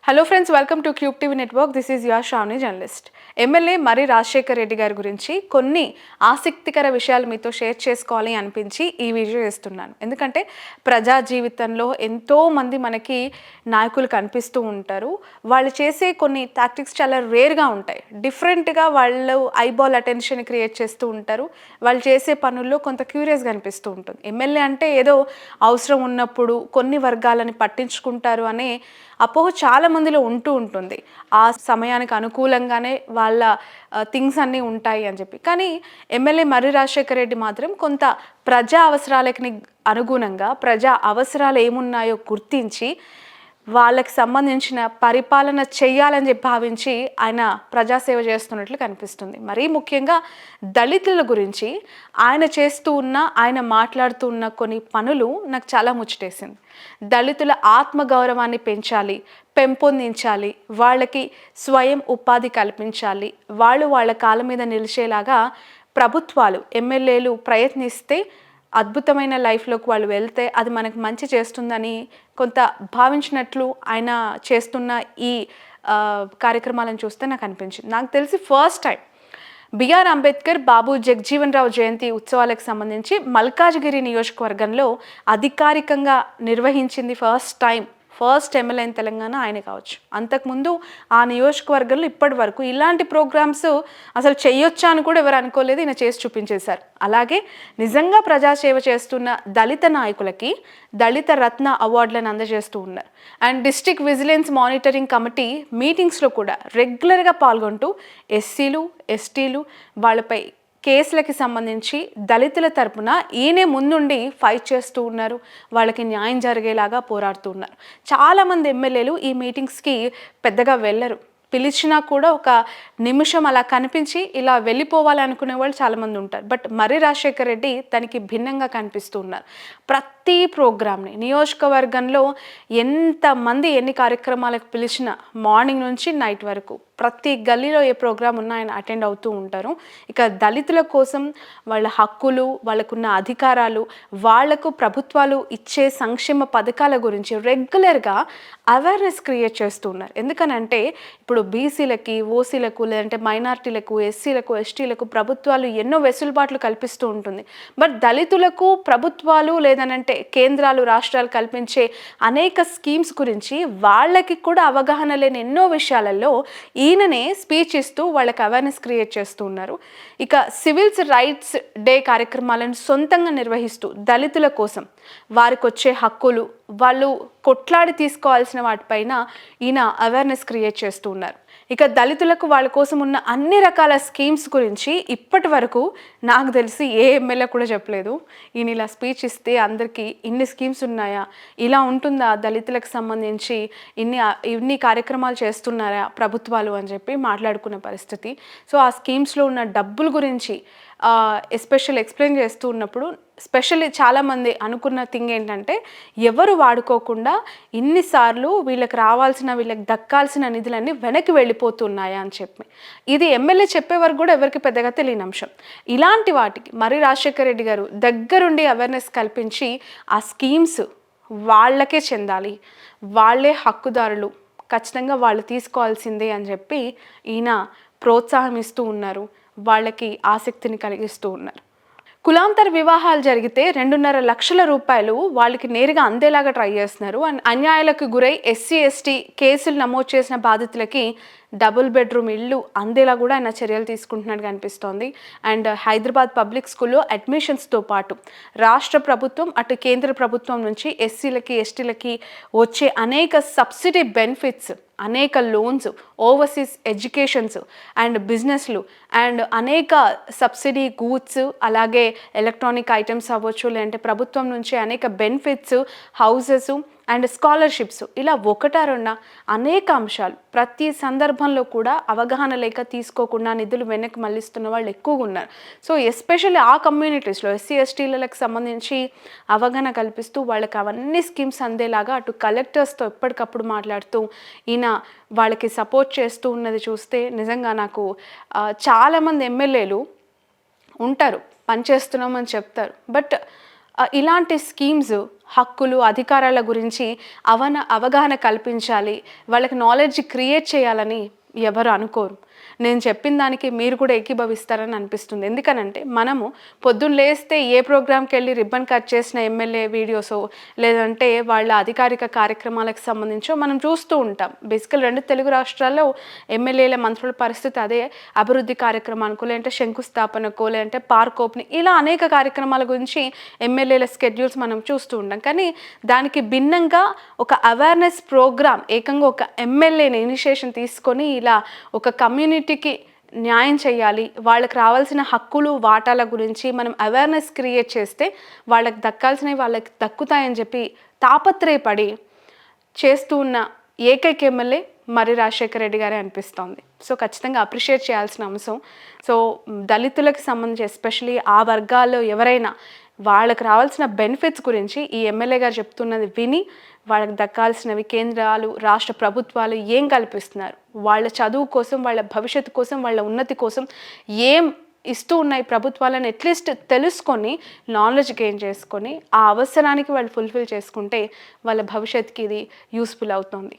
Hello friends, welcome to cube TV network. This is your Shravani journalist. MLA మరి రాజశేఖర్ రెడ్డి గారి గురించి కొన్ని ఆసక్తికర విషయాలు మీతో షేర్ చేసుకోవాలి అనిపించి ఈ వీడియో చేస్తున్నాను. ఎందుకంటే ప్రజా జీవితంలో ఎంతోమంది మనకి నాయకులు కనిపిస్తూ ఉంటారు. వాళ్ళు చేసే కొన్ని టాక్టిక్స్ చాలా రేర్గా ఉంటాయి. డిఫరెంట్గా వాళ్ళు ఐబాల్ అటెన్షన్ క్రియేట్ చేస్తూ ఉంటారు. వాళ్ళు చేసే పనుల్లో కొంత క్యూరియస్గా అనిపిస్తూ ఉంటుంది. ఎమ్మెల్యే అంటే ఏదో అవసరం ఉన్నప్పుడు కొన్ని వర్గాలని పట్టించుకుంటారు అనే అపోహ చాలా మందిలో ఉంటూ ఉంటుంది. ఆ సమయానికి అనుకూలంగానే వాళ్ళ థింగ్స్ అన్నీ ఉంటాయి అని చెప్పి. కానీ ఎమ్మెల్యే మర్రి రాజశేఖర్ రెడ్డి మాత్రం కొంత ప్రజా అవసరాలకి అనుగుణంగా ప్రజా అవసరాలు ఏమున్నాయో గుర్తించి వాళ్ళకి సంబంధించిన పరిపాలన చెయ్యాలని చెప్పి భావించి ఆయన ప్రజాసేవ చేస్తున్నట్లు కనిపిస్తుంది. మరీ ముఖ్యంగా దళితుల గురించి ఆయన మాట్లాడుతూ ఉన్న కొన్ని పనులు నాకు చాలా ముచ్చటేసింది. దళితుల ఆత్మగౌరవాన్ని పెంపొందించాలి, వాళ్ళకి స్వయం ఉపాధి కల్పించాలి, వాళ్ళ కాళ్ళ మీద నిలిచేలాగా ప్రభుత్వాలు, ఎమ్మెల్యేలు ప్రయత్నిస్తే అద్భుతమైన లైఫ్లోకి వాళ్ళు వెళ్తే అది మనకు మంచి చేస్తుందని కొంత భావించినట్లు ఆయన చేస్తున్న ఈ కార్యక్రమాలను చూస్తే నాకు అనిపించింది. నాకు తెలిసి ఫస్ట్ టైం బిఆర్ అంబేద్కర్, బాబు జగజీవన్ రావు జయంతి ఉత్సవాలకు సంబంధించి మల్కాజ్గిరి నియోజకవర్గంలో అధికారికంగా నిర్వహించింది ఫస్ట్ ఎమ్మెల్యే ఇన్ తెలంగాణ ఆయన కావచ్చు. అంతకుముందు ఆ నియోజకవర్గంలో ఇప్పటి వరకు ఇలాంటి ప్రోగ్రామ్స్ అసలు చేయొచ్చా అని కూడా ఎవరు అనుకోలేదు. ఈయన చేసి చూపించేశారు. అలాగే నిజంగా ప్రజాసేవ చేస్తున్న దళిత నాయకులకి దళిత రత్న అవార్డులను అందజేస్తూ ఉన్నారు. And district vigilance monitoring committee మీటింగ్స్లో కూడా రెగ్యులర్గా పాల్గొంటూ ఎస్సీలు, ఎస్టీలు వాళ్ళపై కేసులకి సంబంధించి దళితుల తరపున ఈయనే ముందుండి ఫైట్ చేస్తూ ఉన్నారు. వాళ్ళకి న్యాయం జరిగేలాగా పోరాడుతూ ఉన్నారు. చాలామంది ఎమ్మెల్యేలు ఈ మీటింగ్స్కి పెద్దగా వెళ్ళరు. పిలిచినా కూడా ఒక నిమిషం అలా కనిపించి ఇలా వెళ్ళిపోవాలనుకునే వాళ్ళు చాలామంది ఉంటారు. బట్ మర్రి రాజశేఖర్ రెడ్డి దానికి భిన్నంగా కనిపిస్తూ ఉన్నారు. ప్రతి ప్రోగ్రామ్ని నియోజకవర్గంలో ఎంతమంది ఎన్ని కార్యక్రమాలకు పిలిచినా మార్నింగ్ నుంచి నైట్ వరకు ప్రతి గల్లీలో ఏ ప్రోగ్రామ్ ఉన్నా ఆయన అటెండ్ అవుతూ ఉంటారు. ఇక దళితుల కోసం వాళ్ళ హక్కులు, వాళ్ళకున్న అధికారాలు, వాళ్లకు ప్రభుత్వాలు ఇచ్చే సంక్షేమ పథకాల గురించి రెగ్యులర్గా అవేర్నెస్ క్రియేట్ చేస్తూ ఉన్నారు. ఎందుకనంటే ఇప్పుడు బీసీలకి, ఓసీలకు, లేదంటే మైనార్టీలకు, ఎస్సీలకు, ఎస్టీలకు ప్రభుత్వాలు ఎన్నో వెసులుబాట్లు కల్పిస్తూ ఉంటుంది. బట్ దళితులకు ప్రభుత్వాలు లేదనంటే కేంద్రాలు, రాష్ట్రాలు కల్పించే అనేక స్కీమ్స్ గురించి వాళ్ళకి కూడా అవగాహన లేని ఎన్నో విషయాలలో ఈయననే స్పీచ్ ఇస్తూ వాళ్ళకి అవేర్నెస్ క్రియేట్ చేస్తూ ఉన్నారు. ఇక సివిల్స్ రైట్స్ డే కార్యక్రమాలను సొంతంగా నిర్వహిస్తూ దళితుల కోసం వారికి వచ్చే హక్కులు, వాళ్ళు కొట్లాడి తీసుకోవాల్సిన వాటిపైన ఈయన అవేర్నెస్ క్రియేట్ చేస్తూ ఉన్నారు. ఇక దళితులకు వాళ్ళ కోసం ఉన్న అన్ని రకాల స్కీమ్స్ గురించి ఇప్పటి వరకు నాకు తెలిసి ఏ ఎమ్మెల్యే కూడా చెప్పలేదు. ఈయన ఇలా స్పీచ్ ఇస్తే అందరికీ ఇన్ని స్కీమ్స్ ఉన్నాయా, ఇలా ఉంటుందా దళితులకు సంబంధించి, ఇన్ని కార్యక్రమాలు చేస్తున్నారా ప్రభుత్వాలు అని చెప్పి మాట్లాడుకున్న పరిస్థితి. సో ఆ స్కీమ్స్లో ఉన్న డబ్బుల గురించి ఎస్పెషల్ ఎక్స్ప్లెయిన్ చేస్తూ ఉన్నప్పుడు స్పెషల్లీ చాలామంది అనుకున్న థింగ్ ఏంటంటే ఎవరు వాడుకోకుండా ఇన్నిసార్లు వీళ్ళకి దక్కాల్సిన నిధులన్నీ వెనక్కి వెళ్ళిపోతున్నాయా అని చెప్పి. ఇది ఎమ్మెల్యే చెప్పే వరకు కూడా ఎవరికి పెద్దగా తెలియని అంశం. ఇలాంటి వాటికి మర్రి రాజశేఖర్ రెడ్డి గారు దగ్గరుండి అవేర్నెస్ కల్పించి ఆ స్కీమ్స్ వాళ్ళకే చెందాలి, వాళ్ళే హక్కుదారులు, ఖచ్చితంగా వాళ్ళు తీసుకోవాల్సిందే అని చెప్పి ఈయన ప్రోత్సాహం ఇస్తూ ఉన్నారు. వాళ్ళకి ఆసక్తిని కలిగిస్తూ ఉన్నారు. కులాంతర వివాహాలు జరిగితే 2.5 లక్షల రూపాయలు వాళ్ళకి నేరుగా అందేలాగా ట్రై చేస్తున్నారు. అండ్ అన్యాయాలకు గురై ఎస్సీ, ఎస్టీ కేసులు నమోదు చేసిన బాధితులకి డబుల్ బెడ్రూమ్ ఇళ్ళు అందేలా కూడా ఆయన చర్యలు తీసుకుంటున్నట్టు కనిపిస్తోంది. అండ్ హైదరాబాద్ పబ్లిక్ స్కూల్లో అడ్మిషన్స్తో పాటు రాష్ట్ర ప్రభుత్వం అటు కేంద్ర ప్రభుత్వం నుంచి ఎస్సీలకి, ఎస్టీలకి వచ్చే అనేక సబ్సిడీ బెనిఫిట్స్, అనేక లోన్స్, ఓవర్సీస్ ఎడ్యుకేషన్స్ అండ్ బిజినెస్లు అండ్ అనేక సబ్సిడీ గూడ్స్, అలాగే ఎలక్ట్రానిక్ ఐటమ్స్ అవ్వచ్చు, లేదంటే ప్రభుత్వం నుంచి అనేక బెనిఫిట్స్, హౌసెస్ అండ్ స్కాలర్షిప్స్, ఇలా ఒకటా రెండా అనేక అంశాలు ప్రతి సందర్భంలో కూడా అవగాహన లేక తీసుకోకుండా నిధులు వెనక్కి మళ్ళిస్తున్న వాళ్ళు ఎక్కువగా ఉన్నారు. సో ఎస్పెషల్లీ ఆ కమ్యూనిటీస్లో ఎస్సీ, ఎస్టీలకు సంబంధించి అవగాహన కల్పిస్తూ వాళ్ళకి అవన్నీ స్కీమ్స్ అందేలాగా అటు కలెక్టర్స్తో ఎప్పటికప్పుడు మాట్లాడుతూ ఈయన వాళ్ళకి సపోర్ట్ చేస్తూ ఉన్నది చూస్తే నిజంగా నాకు చాలామంది ఎమ్మెల్యేలు ఉంటారు, పనిచేస్తున్నామని చెప్తారు, బట్ ఇలాంటి స్కీమ్స్, హక్కులు, అధికారాల గురించి అవగాహన కల్పించాలి, వాళ్ళకి నాలెడ్జ్ క్రియేట్ చేయాలని ఎవరు అనుకోరు. నేను చెప్పిన దానికి మీరు కూడా ఏకీభవిస్తారని అనిపిస్తుంది. ఎందుకనంటే మనము పొద్దున్న లేస్తే ఏ ప్రోగ్రామ్‌కి వెళ్ళి రిబ్బన్ కట్ చేసిన ఎమ్మెల్యే వీడియోసో, లేదంటే వాళ్ళ అధికారిక కార్యక్రమాలకు సంబంధించో మనం చూస్తూ ఉంటాం. బేసికల్ 2 తెలుగు రాష్ట్రాల్లో ఎమ్మెల్యేల, మంత్రుల పరిస్థితి అదే. అభివృద్ధి కార్యక్రమానికో, లేదంటే శంకుస్థాపనకో, లేదంటే పార్క్ ఓపెనింగ్, ఇలా అనేక కార్యక్రమాల గురించి ఎమ్మెల్యేల స్కెడ్యూల్స్ మనం చూస్తూ ఉంటాం. కానీ దానికి భిన్నంగా ఒక అవేర్‌నెస్ ప్రోగ్రామ్, ఏకంగా ఒక ఎమ్మెల్యేని ఇనిషియేషన్ తీసుకొని ఇలా ఒక కమ్యూనిటీకి న్యాయం చేయాలి, వాళ్ళకి రావాల్సిన హక్కులు, వాటాల గురించి మనం అవేర్‌నెస్ క్రియేట్ చేస్తే వాళ్ళకి దక్కాల్సినవి వాళ్ళకి దక్కుతాయని చెప్పి తాపత్రయపడి చేస్తూ ఉన్న ఏకైక ఎమ్మెల్యే మర్రి రాజశేఖర రెడ్డి గారే అనిపిస్తోంది. సో ఖచ్చితంగా అప్రిషియేట్ చేయాల్సిన అంశం. సో దళితులకు సంబంధించి ఎస్పెషలీ ఆ వర్గాల్లో ఎవరైనా వాళ్ళకి రావాల్సిన బెనిఫిట్స్ గురించి ఈ ఎమ్మెల్యే గారు చెప్తున్నది విని, వాళ్ళకి దక్కాల్సినవి కేంద్రాలు, రాష్ట్ర ప్రభుత్వాలు ఏం కల్పిస్తున్నారు, వాళ్ళ చదువు కోసం, వాళ్ళ భవిష్యత్తు కోసం, వాళ్ళ ఉన్నతి కోసం ఏం ఇస్తూ ఉన్నాయి ప్రభుత్వాలను అట్లీస్ట్ తెలుసుకొని, నాలెడ్జ్ గెయిన్ చేసుకొని, ఆ అవసరానికి వాళ్ళు ఫుల్ఫిల్ చేసుకుంటే వాళ్ళ భవిష్యత్తుకి ఇది యూస్ఫుల్ అవుతుంది.